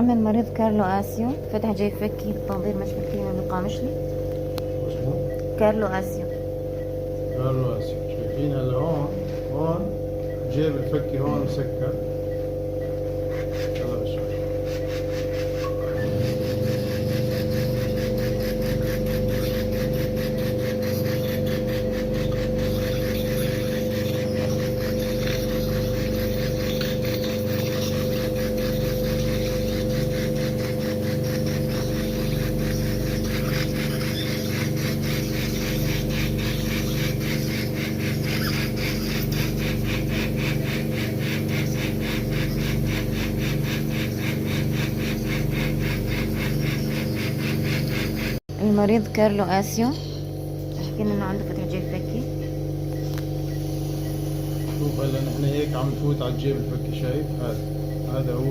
عم المريض كارلو آسيو فتح جيب فكي بالتنظير مشبك كلمة بالقامشلي. اسمه كارلو آسيو. كارلو آسيو. شايفين هلا هون جيب الفكي هون مسكر. يلا بشوف. المريض كارلو آسيو احكي لنا انه عنده فتح جيب فكي. شوف هلا نحن هيك عم نفوت على الجيب الفكي، شايف هذا هو